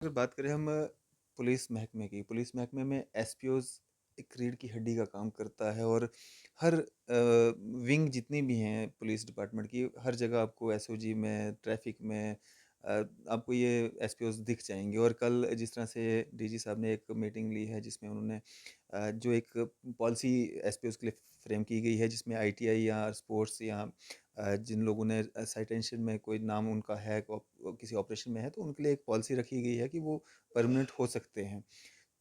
अगर बात करें हम पुलिस महकमे की, पुलिस महकमे में एसपीओज़ एक रीढ़ की हड्डी का काम करता है और हर विंग जितनी भी हैं पुलिस डिपार्टमेंट की, हर जगह आपको एसओजी में, ट्रैफिक में आपको ये एसपीओज़ दिख जाएँगे। और कल जिस तरह से डीजी साहब ने एक मीटिंग ली है जिसमें उन्होंने जो एक पॉलिसी एसपीओज़ के लिए फ्रेम की गई है, जिसमें आईटीआई या स्पोर्ट्स या जिन लोगों ने साइटेंशन में कोई नाम उनका है, किसी ऑपरेशन में है, तो उनके लिए एक पॉलिसी रखी गई है कि वो परमानेंट हो सकते हैं।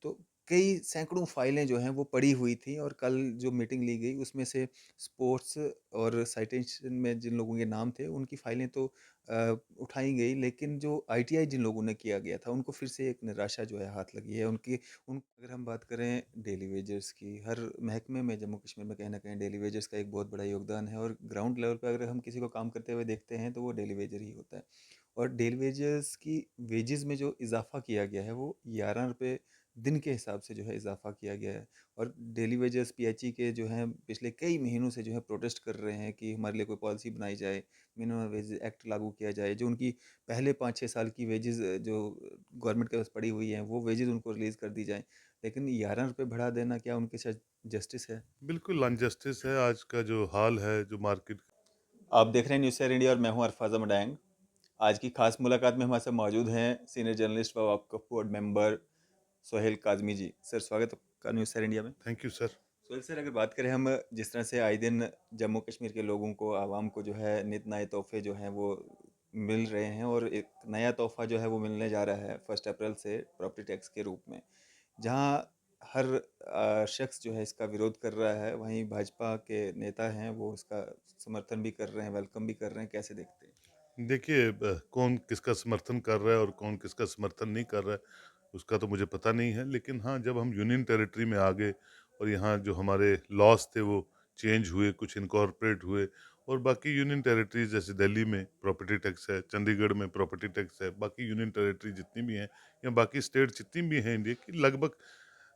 तो कई सैकड़ों फाइलें जो हैं वो पड़ी हुई थी और कल जो मीटिंग ली गई उसमें से स्पोर्ट्स और साइटेशन में जिन लोगों के नाम थे उनकी फाइलें तो उठाई गई, लेकिन जो आईटीआई जिन लोगों ने किया गया था उनको फिर से एक निराशा जो है हाथ लगी है उनकी। उन अगर हम बात करें डेली वेजर्स की, हर महकमे में जम्मू कश्मीर में कहीं ना कहीं डेली वेजर्स का एक बहुत बड़ा योगदान है और ग्राउंड लेवल पर अगर हम किसी को काम करते हुए देखते हैं तो वो डेली वेजर ही होता है। और डेली वेजर्स की वेजेस में जो इजाफा किया गया है वो 11 रुपये दिन के हिसाब से जो है इजाफा किया गया है। और डेली वेजेस पीएचई के जो हैं पिछले कई महीनों से जो है प्रोटेस्ट कर रहे हैं कि हमारे लिए कोई पॉलिसी बनाई जाए, मिनिमम वेज एक्ट लागू किया जाए, जो उनकी पहले 5-6 साल की वेजेस जो गवर्नमेंट के पास पड़ी हुई हैं वो वेजेस उनको रिलीज़ कर दी जाएँ। लेकिन 11 रुपये बढ़ा देना क्या उनके साथ जस्टिस है? बिल्कुल अनजस्टिस है आज का जो हाल है जो मार्केट। आप देख रहे हैं न्यूज़ शेयर इंडिया और मैं हूं अरफाज़ मडैंग। आज की खास मुलाकात में हमारे साथ मौजूद हैं सीनियर जर्नलिस्ट व वक्फ बोर्ड मेंबर सोहेल काज़मी जी। सर, स्वागत है आपका न्यूज़ शेयर इंडिया में। Thank you sir. Sohail sir, अगर बात करें हम, जिस तरह से आए दिन जम्मू कश्मीर के लोगों को, आवाम को जो है नित नए तोहफे जो हैं वो मिल रहे हैं और एक नया तोहफा जो है वो मिलने जा रहा है 1 अप्रैल से प्रॉपर्टी टैक्स के रूप में। जहां हर शख्स जो है इसका विरोध कर रहा है, वहीं भाजपा के नेता हैं वो इसका समर्थन भी कर रहे हैं, वेलकम भी कर रहे हैं। कैसे देखते हैं? देखिए कौन किसका समर्थन कर रहा है और कौन किसका समर्थन नहीं कर रहा है उसका तो मुझे पता नहीं है, लेकिन हाँ, जब हम यूनियन टेरिटरी में आ गए और यहाँ जो हमारे लॉज थे वो चेंज हुए, कुछ इनकॉर्पोरेट हुए, और बाकी यूनियन टेरिटरीज जैसे दिल्ली में प्रॉपर्टी टैक्स है, चंडीगढ़ में प्रॉपर्टी टैक्स है, बाकी यूनियन टेरिटरी जितनी भी हैं या बाकी स्टेट जितनी भी हैं इंडिया की, लगभग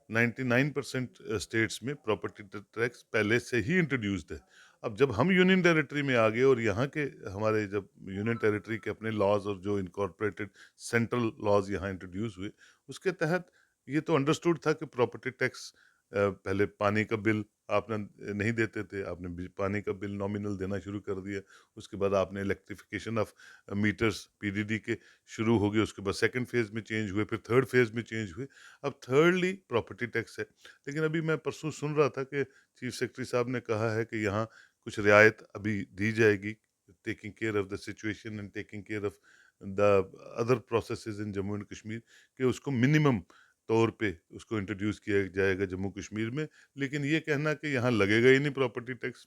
99% स्टेट्स में प्रॉपर्टी टैक्स पहले से ही इंट्रोड्यूस्ड है। अब जब हम यूनियन टेरिटरी में आ गए और यहाँ के हमारे जब यूनियन टेरिटरी के अपने लॉज और जो इनकॉर्पोरेटेड सेंट्रल लॉज यहाँ इंट्रोड्यूस हुए, उसके तहत ये तो अंडरस्टूड था कि प्रॉपर्टी टैक्स पहले पानी का बिल आपने नहीं देते थे, आपने पानी का बिल नॉमिनल देना शुरू कर दिया। उसके बाद आपने इलेक्ट्रिफिकेशन ऑफ मीटर्स पीडीडी के शुरू हो गए, उसके बाद सेकंड फेज में चेंज हुए, फिर थर्ड फेज में चेंज हुए, अब थर्डली प्रॉपर्टी टैक्स है। लेकिन अभी मैं परसों सुन रहा था कि चीफ सेक्रेटरी साहब ने कहा है कि यहाँ कुछ रियायत अभी दी जाएगी, taking care of the situation and taking care of the other processes in Jammu and Kashmir, कि उसको मिनिमम तौर पे उसको इंट्रोड्यूस किया जाएगा जम्मू कश्मीर में। लेकिन ये कहना कि यहाँ लगेगा ही नहीं प्रॉपर्टी टैक्स,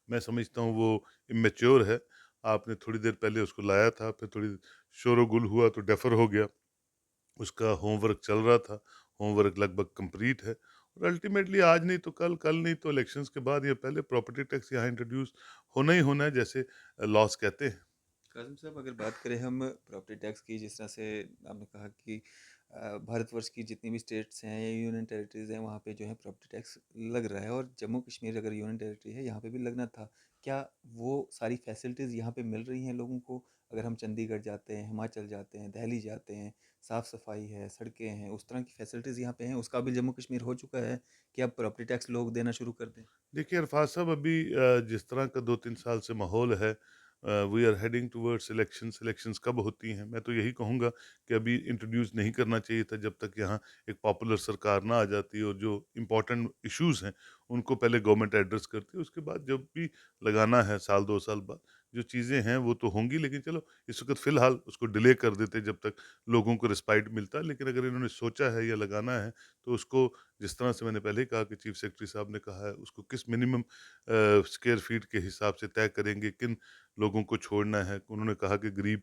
मैं समझता हूँ वो इमेच्योर है। आपने थोड़ी देर पहले उसको लाया था, फिर थोड़ी शोरगुल हुआ तो डेफर हो गया, उसका होमवर्क चल रहा था, होमवर्क लगभग कंप्लीट है, और अल्टीमेटली आज नहीं तो कल, कल नहीं तो इलेक्शंस के बाद या पहले प्रॉपर्टी टैक्स यहाँ इंट्रोड्यूस होना ही होना है, जैसे लॉज कहते हैं। कासिम साहब, अगर बात करें हम प्रॉपर्टी टैक्स की, जिस तरह से आपने कहा कि भारतवर्ष की जितनी भी स्टेट्स हैं या यूनियन टेरिटरीज हैं वहाँ पे जो है प्रॉपर्टी टैक्स लग रहा है और जम्मू कश्मीर अगर यूनियन टेरिटरी है यहाँ पे भी लगना था। क्या वो सारी फैसिलिटीज़ यहाँ पे मिल रही हैं लोगों को? अगर हम चंडीगढ़ जाते हैं, हिमाचल जाते हैं, दिल्ली जाते हैं, साफ़ सफाई है, सड़कें हैं, उस तरह की फैसिलिटीज़ यहाँ पे हैं, उस काबिल जम्मू कश्मीर हो चुका है कि अब प्रॉपर्टी टैक्स लोग देना शुरू कर दें? देखिए अरफाज साहब, अभी जिस तरह का 2-3 साल से माहौल है, we are heading towards elections. Elections कब होती हैं? मैं तो यही कहूँगा कि अभी इंट्रोड्यूस नहीं करना चाहिए था जब तक यहाँ एक पॉपुलर सरकार ना आ जाती और जो इम्पोर्टेंट इश्यूज हैं उनको पहले गवर्नमेंट एड्रेस करती है, उसके बाद जब भी लगाना है साल 2 साल बाद जो चीज़ें हैं वो तो होंगी, लेकिन चलो इस वक्त फ़िलहाल उसको डिले कर देते जब तक लोगों को रिस्पाइट मिलता है। लेकिन अगर इन्होंने सोचा है या लगाना है तो उसको, जिस तरह से मैंने पहले ही कहा कि चीफ सेक्रेटरी साहब ने कहा है, उसको किस मिनिमम स्क्वायर फीट के हिसाब से तय करेंगे, किन लोगों को छोड़ना है। उन्होंने कहा कि गरीब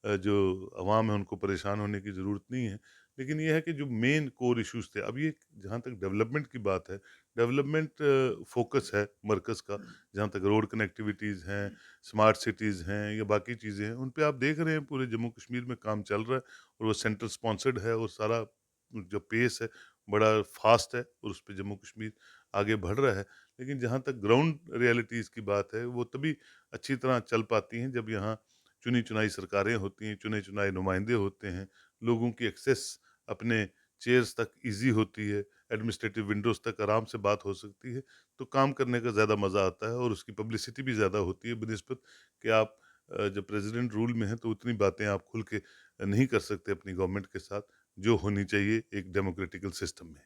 जो अवाम है उनको परेशान होने की ज़रूरत नहीं है। लेकिन ये है कि जो मेन कोर इश्यूज़ थे, अब ये जहाँ तक डेवलपमेंट की बात है, डेवलपमेंट फ़ोकस है मरकज़ का, जहाँ तक रोड कनेक्टिविटीज़ हैं, स्मार्ट सिटीज़ हैं या बाकी चीज़ें हैं, उन पे आप देख रहे हैं पूरे जम्मू कश्मीर में काम चल रहा है, और वो सेंट्रल स्पॉन्सर्ड है, और सारा जो पेस है बड़ा फास्ट है, और उस पे जम्मू कश्मीर आगे बढ़ रहा है। लेकिन जहाँ तक ग्राउंड रियलिटीज़ की बात है, वो तभी अच्छी तरह चल पाती हैं जब यहाँ चुनी-चुनाई सरकारें होती हैं, चुने-चुनाए नुमाइंदे होते हैं, लोगों की एक्सेस अपने चेयर्स तक ईज़ी होती है, एडमिनिस्ट्रेटिव विंडोज़ तक आराम से बात हो सकती है, तो काम करने का ज़्यादा मज़ा आता है और उसकी पब्लिसिटी भी ज़्यादा होती है बनिस्बत कि आप जब प्रेज़िडेंट रूल में हैं तो उतनी बातें आप खुल के नहीं कर सकते अपनी गवर्नमेंट के साथ, जो होनी चाहिए एक डेमोक्रेटिकल सिस्टम में।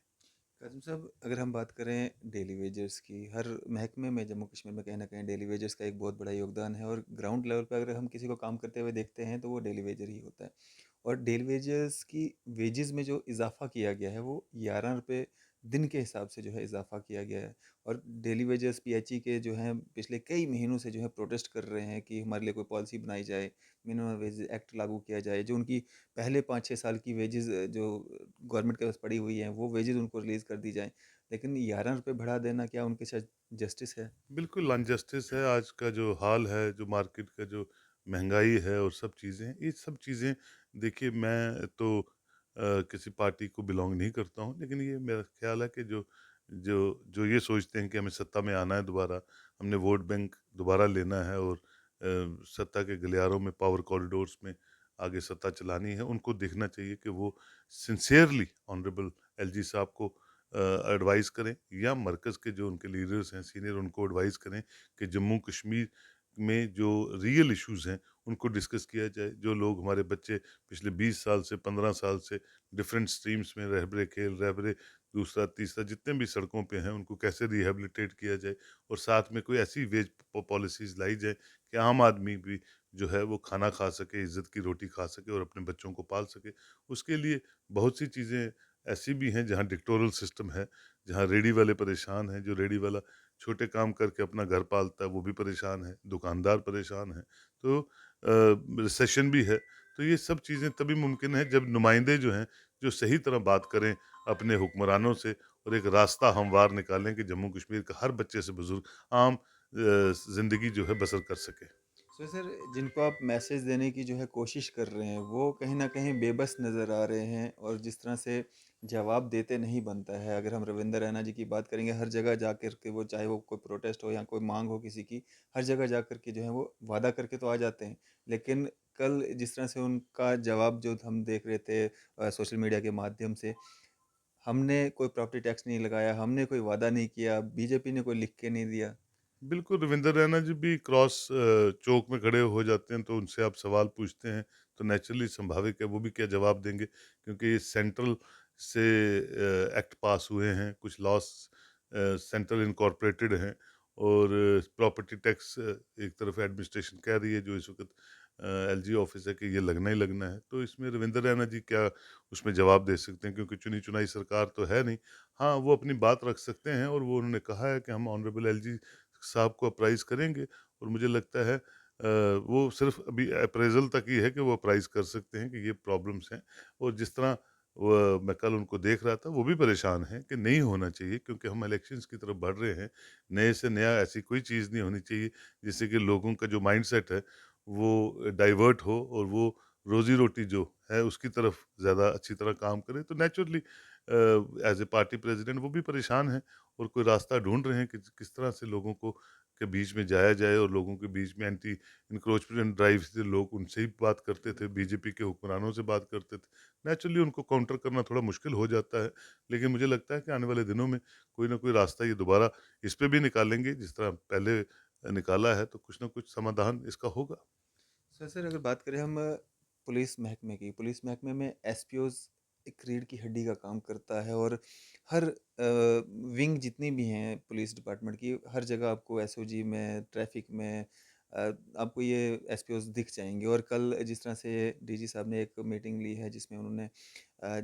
कासिम साहब, अगर हम बात करें डेली वेजर्स की, हर महकमे में जम्मू कश्मीर में कहीं ना कहीं डेली वेजर्स का एक बहुत बड़ा योगदान है, और ग्राउंड लेवल पर अगर हम किसी को काम करते हुए देखते हैं तो वो डेली वेजर ही होता है। और डेली वेजर्स की वेजेस में जो इजाफा किया गया है वो 11 रुपये दिन के हिसाब से जो है इजाफा किया गया है। और डेली वेजर्स पीएचई के जो हैं पिछले कई महीनों से जो है प्रोटेस्ट कर रहे हैं कि हमारे लिए कोई पॉलिसी बनाई जाए, मिनिमम वेज एक्ट लागू किया जाए, जो उनकी पहले 5-6 साल की वेजेस जो गवर्नमेंट के पास पड़ी हुई हैं वो वेजेस उनको रिलीज़ कर दी जाएँ। लेकिन 11 रुपये बढ़ा देना क्या उनके साथ जस्टिस है? बिल्कुल अनजस्टिस है आज का जो हाल है, जो मार्केट का जो महँगाई है और सब चीज़ें, ये सब चीज़ें देखिए मैं तो किसी पार्टी को बिलॉन्ग नहीं करता हूँ, लेकिन ये मेरा ख़्याल है कि जो जो जो ये सोचते हैं कि हमें सत्ता में आना है दोबारा, हमने वोट बैंक दोबारा लेना है और सत्ता के गलियारों में, पावर कॉरिडोर्स में आगे सत्ता चलानी है, उनको देखना चाहिए कि वो सिंसियरली ऑनरेबल एलजी साहब को एडवाइस करें या मरकज़ के जो उनके लीडर्स हैं सीनियर उनको एडवाइस करें कि जम्मू कश्मीर में जो रियल इश्यूज़ हैं उनको डिस्कस किया जाए। जो लोग हमारे बच्चे पिछले 20 साल से 15 साल से डिफरेंट स्ट्रीम्स में रहबरे खेल रहबरे दूसरा तीसरा जितने भी सड़कों पे हैं उनको कैसे रिहेबिलिटेट किया जाए और साथ में कोई ऐसी वेज पॉलिसीज़ लाई जाए कि आम आदमी भी जो है वो खाना खा सके, इज़्ज़त की रोटी खा सके और अपने बच्चों को पाल सके। उसके लिए बहुत सी चीज़ें ऐसी भी हैं जहाँ डिक्टोरल सिस्टम है, जहाँ रेडी वाले परेशान हैं, जो रेडी वाला छोटे काम करके अपना घर पालता है वो भी परेशान है, दुकानदार परेशान है। तो रिसेशन भी है। तो ये सब चीज़ें तभी मुमकिन है जब नुमाइंदे जो हैं, जो सही तरह बात करें अपने हुक्मरानों से और एक रास्ता हमवार निकालें कि जम्मू कश्मीर का हर बच्चे से बुजुर्ग आम ज़िंदगी जो है बसर कर सके। सो सर, जिनको आप मैसेज देने की जो है कोशिश कर रहे हैं वो कहीं ना कहीं बेबस नज़र आ रहे हैं, और जिस तरह से जवाब देते नहीं बनता है। अगर हम रविंद्र रैना जी की बात करेंगे, हर जगह जा कर के वो, चाहे वो कोई प्रोटेस्ट हो या कोई मांग हो किसी की, हर जगह जा कर के जो है वो वादा करके तो आ जाते हैं। लेकिन कल जिस तरह से उनका जवाब जो हम देख रहे थे सोशल मीडिया के माध्यम से, हमने कोई प्रॉपर्टी टैक्स नहीं लगाया, हमने कोई वादा नहीं किया, बीजेपी ने कोई लिख के नहीं दिया। बिल्कुल, रविंद्र रैना जी भी क्रॉस चौक में खड़े हो जाते हैं, तो उनसे आप सवाल पूछते हैं, तो नेचुरली स्वाभाविक है, वो भी क्या जवाब देंगे? क्योंकि ये सेंट्रल से एक्ट पास हुए हैं, कुछ लॉस सेंट्रल इनकॉर्पोरेटेड हैं और प्रॉपर्टी टैक्स एक तरफ एडमिनिस्ट्रेशन कह रही है, जो इस वक़्त एलजी ऑफिस है कि ये लगना ही लगना है। तो इसमें रविंद्र रैना जी क्या उसमें जवाब दे सकते हैं, क्योंकि चुनी-चुनाई सरकार तो है नहीं। हाँ, वो अपनी बात रख सकते हैं और वो उन्होंने कहा है कि हम ऑनरेबल एलजी साहब को अप्राइज़ करेंगे और मुझे लगता है वो सिर्फ़ अभी अप्रेज़ल तक ही है कि वो अप्राइज़ कर सकते हैं कि ये प्रॉब्लम्स हैं और जिस तरह मैं कल उनको देख रहा था, वो भी परेशान हैं कि नहीं होना चाहिए क्योंकि हम इलेक्शंस की तरफ बढ़ रहे हैं। नए से नया ऐसी कोई चीज़ नहीं होनी चाहिए जिससे कि लोगों का जो माइंडसेट है, वो डाइवर्ट हो और वो रोज़ी-रोटी जो है उसकी तरफ ज़्यादा अच्छी तरह काम करे। तो naturally as a party president वो भी परेशान हैं और कोई रास्ता ढूँढ रहे हैं कि किस तरह से लोगों को के बीच में जाया जाए और लोगों के बीच में एंटी इंक्रोचमेंट ड्राइव से लोग उनसे ही बात करते थे, बीजेपी के हुक्मरानों से बात करते थे। नेचुरली उनको काउंटर करना थोड़ा मुश्किल हो जाता है, लेकिन मुझे लगता है कि आने वाले दिनों में कोई ना कोई रास्ता ये दोबारा इस पे भी निकालेंगे, जिस तरह पहले निकाला है, तो कुछ ना कुछ समाधान इसका होगा। सर, अगर बात करें हम पुलिस महकमे की, पुलिस महकमे में एसपीओज़ एक रीढ़ की हड्डी का काम करता है, और हर विंग जितनी भी हैं पुलिस डिपार्टमेंट की, हर जगह आपको एसओजी में, ट्रैफिक में आपको ये एसपीओज़ दिख जाएंगे। और कल जिस तरह से डीजी साहब ने एक मीटिंग ली है जिसमें उन्होंने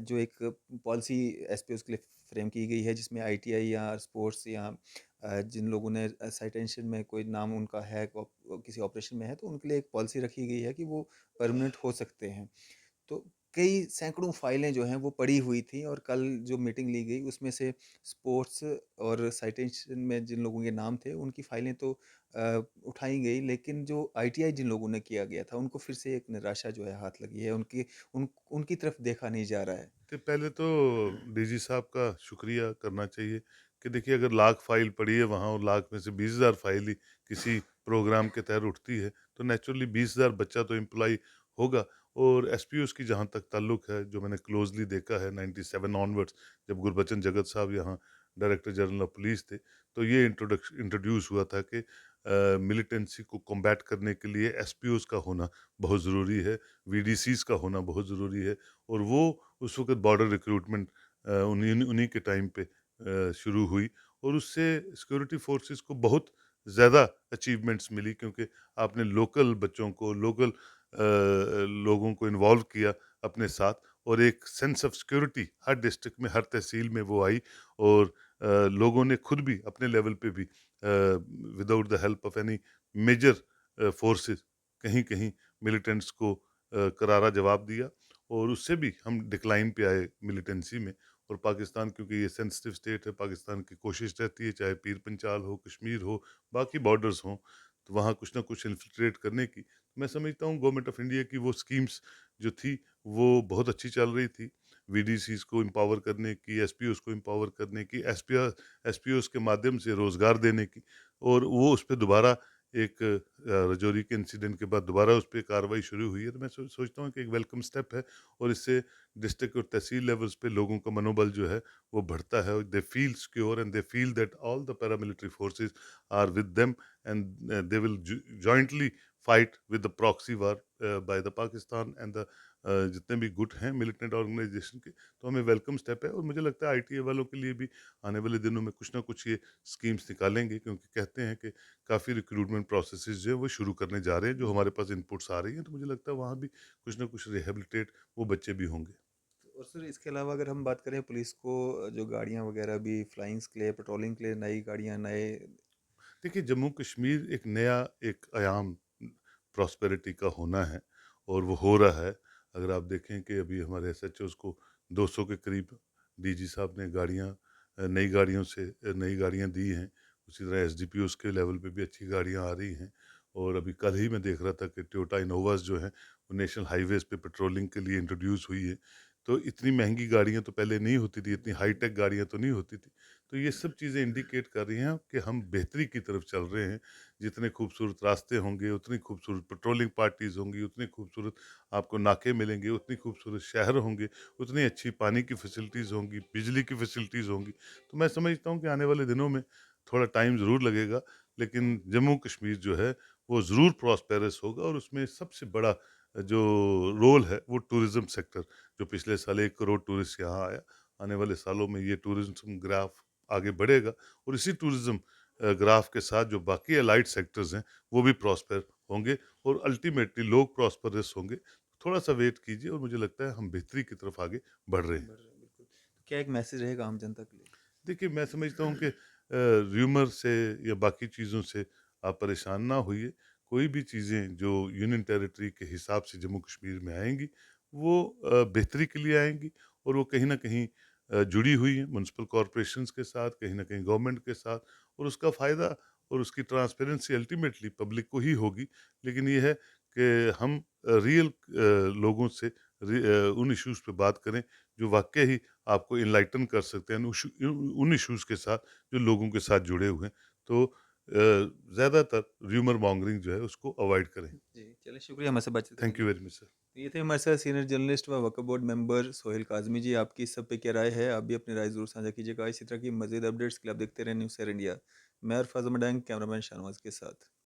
जो एक पॉलिसी एसपीओज़ के लिए फ्रेम की गई है, जिसमें आईटीआई या स्पोर्ट्स या जिन लोगों ने साइटेंशन में कोई नाम उनका है, किसी ऑपरेशन में है, तो उनके लिए एक पॉलिसी रखी गई है कि वो परमानेंट हो सकते हैं। तो कई सैकड़ों फाइलें जो हैं वो पड़ी हुई थी, और कल जो मीटिंग ली गई उसमें से स्पोर्ट्स और साइटेशन में जिन लोगों के नाम थे उनकी फाइलें तो उठाई गई, लेकिन जो आईटीआई जिन लोगों ने किया गया था उनको फिर से एक निराशा जो है हाथ लगी है, उनकी तरफ देखा नहीं जा रहा है। तो पहले तो डीजी साहब का शुक्रिया करना चाहिए कि देखिए अगर लाख फाइल पड़ी है वहाँ और लाख में से 20,000 फाइल ही किसी प्रोग्राम के तहत उठती है तो नेचुरली 20,000 बच्चा तो एम्प्लॉय होगा और एसपीओज़ की जहाँ तक ताल्लुक है, जो मैंने क्लोज़ली देखा है 97 ऑनवर्ड्स, जब गुरबचन जगत साहब यहाँ डायरेक्टर जनरल ऑफ पुलिस थे, तो ये इंट्रोड्यूस हुआ था कि मिलिटेंसी को कॉम्बैट करने के लिए एसपीओज़ का होना बहुत ज़रूरी है, वीडीसीज़ का होना बहुत ज़रूरी है, और वो उस वक़्त बॉर्डर रिक्रूटमेंट उन्हीं उन्हीं के टाइम पे शुरू हुई, और उससे सिक्योरिटी फोर्सेस को बहुत ज़्यादा अचीवमेंट्स मिली, क्योंकि आपने लोकल बच्चों को, लोकल लोगों को इन्वॉल्व किया अपने साथ, और एक sense of security her district में, हर तहसील में वो आई, और लोगों ने खुद भी अपने लेवल पे भी without the help of any major forces कहीं कहीं मिलिटेंट्स को करारा जवाब दिया, और उससे भी हम डिक्लाइन पे आए मिलिटेंसी में। और पाकिस्तान, क्योंकि ये सेंसिटिव स्टेट है, पाकिस्तान की कोशिश रहती है, चाहे पीर पंचाल हो, कश्मीर हो, बाकी बॉर्डर्स हों, तो वहाँ कुछ ना कुछ इन्फिल्ट्रेट करने की, मैं समझता हूँ गवर्नमेंट ऑफ इंडिया की वो स्कीम्स जो थी, वो बहुत अच्छी चल रही थी। वीडीसीज़ को एम्पावर करने की, एसपीओज़ को एम्पावर करने की, एसपीओज़ के माध्यम से रोज़गार देने की, और वो उस पे दोबारा एक राजौरी के इंसिडेंट के बाद दोबारा उस पे कार्रवाई शुरू हुई है, तो मैं सोचता हूँ कि एक वेलकम स्टेप है, और इससे डिस्ट्रिक्ट और तहसील लेवल्स पे लोगों का मनोबल जो है वो बढ़ता है, they feel secure and they feel that all the paramilitary forces are with them, and they will jointly fight with the proxy war by the Pakistan and the जितने भी गुट हैं मिलिटेंट ऑर्गेनाइजेशन के। तो हमें वेलकम स्टेप है, और मुझे लगता है आईटीए वालों के लिए भी आने वाले दिनों में कुछ ना कुछ ये स्कीम्स निकालेंगे, क्योंकि कहते हैं कि काफ़ी रिक्रूटमेंट प्रोसेसेस जो है वो शुरू करने जा रहे हैं, जो हमारे पास इनपुट्स आ रही हैं, तो मुझे लगता है वहाँ भी कुछ ना कुछ रिहेबिलिटेट वो बच्चे भी होंगे। और सर इसके अलावा अगर हम बात करें पुलिस को, जो गाड़ियाँ वगैरह भी फ्लाइंग्स के लिए, पेट्रोलिंग के लिए नई गाड़ियाँ, नए। देखिए, जम्मू कश्मीर एक नया एक आयाम प्रॉस्पेरिटी का होना है, और वो हो रहा है। अगर आप देखें कि अभी हमारे एसएचओज़ को 200 के करीब डीजी साहब ने गाड़ियाँ, नई गाड़ियों से नई गाड़ियाँ दी हैं। उसी तरह एसडीपीओज़ के लेवल पे भी अच्छी गाड़ियाँ आ रही हैं, और अभी कल ही मैं देख रहा था कि टोयोटा इनोवास जो हैं, वो नेशनल हाईवेज़ पे पेट्रोलिंग के लिए इंट्रोड्यूस हुई है। तो इतनी महँगी गाड़ियाँ तो पहले नहीं होती थी, इतनी हाई-टेक गाड़ियाँ तो नहीं होती थी। तो ये सब चीज़ें इंडिकेट कर रही हैं कि हम बेहतरी की तरफ चल रहे हैं। जितने खूबसूरत रास्ते होंगे, उतनी खूबसूरत पेट्रोलिंग पार्टीज़ होंगी, उतनी खूबसूरत आपको नाके मिलेंगे, उतनी खूबसूरत शहर होंगे, उतनी अच्छी पानी की फैसिलिटीज़ होंगी, बिजली की फैसिलिटीज़ होंगी। तो मैं समझता हूँ कि आने वाले दिनों में थोड़ा टाइम ज़रूर लगेगा, लेकिन जम्मू कश्मीर जो है, वो ज़रूर प्रॉस्पेरस होगा, और उसमें सबसे बड़ा जो रोल है, वो टूरिज़्म सेक्टर, जो पिछले साल 1 करोड़ टूरिस्ट यहाँ आया, आने वाले सालों में ये टूरिज़्म ग्राफ आगे बढ़ेगा, और इसी टूरिज़्म ग्राफ के साथ जो बाकी एलाइड सेक्टर्स हैं, वो भी प्रॉस्पर होंगे, और अल्टीमेटली लोग प्रॉस्परस होंगे। थोड़ा-सा वेट कीजिए, और मुझे लगता है हम बेहतरी की तरफ आगे बढ़ रहे हैं। बढ़ रहे हैं, बिल्कुल। तो क्या एक मैसेज रहेगा आम जनता के लिए? देखिए, मैं समझता हूँ कि र्यूमर से या बाकी चीज़ों से आप परेशान ना होइए। कोई भी चीज़ें जो यूनियन टेरिटरी के हिसाब से जम्मू कश्मीर में आएँगी, वो बेहतरी के लिए आएँगी, और वो कहीं न कहीं जुड़ी हुई हैं म्युनिसिपल कॉर्पोरेशंस के साथ, कहीं न कहीं गवर्नमेंट के साथ, और उसका फ़ायदा और उसकी ट्रांसपेरेंसी अल्टीमेटली पब्लिक को ही होगी। लेकिन ये है कि हम रियल लोगों से उन इश्यूज़ पे बात करें, जो वाक़ई ही आपको इनलाइटन कर सकते हैं उन इश्यूज़ के साथ जो लोगों के साथ जुड़े हुए हैं। तो ज़्यादातर र्यूमर मॉन्गरिंग जो है उसको अवॉइड करें। जी, चलिए शुक्रिया हमसे बातचीत करने थैंक के यू लिए। Very much sir. तो ये थे हमारे साथ सीनियर जर्नलिस्ट व वक्फ बोर्ड मेंबर सोहेल काज़मी जी। आपकी इस सब पे क्या राय है? आप भी अपनी राय ज़रूर साझा कीजिएगा। इसी तरह की मज़ीद अपडेट्स के लिए आप देखते रहें न्यूज़ शेयर इंडिया। मैं अरफाज़ मडंग, कैमरामैन शाहनवाज़ के साथ।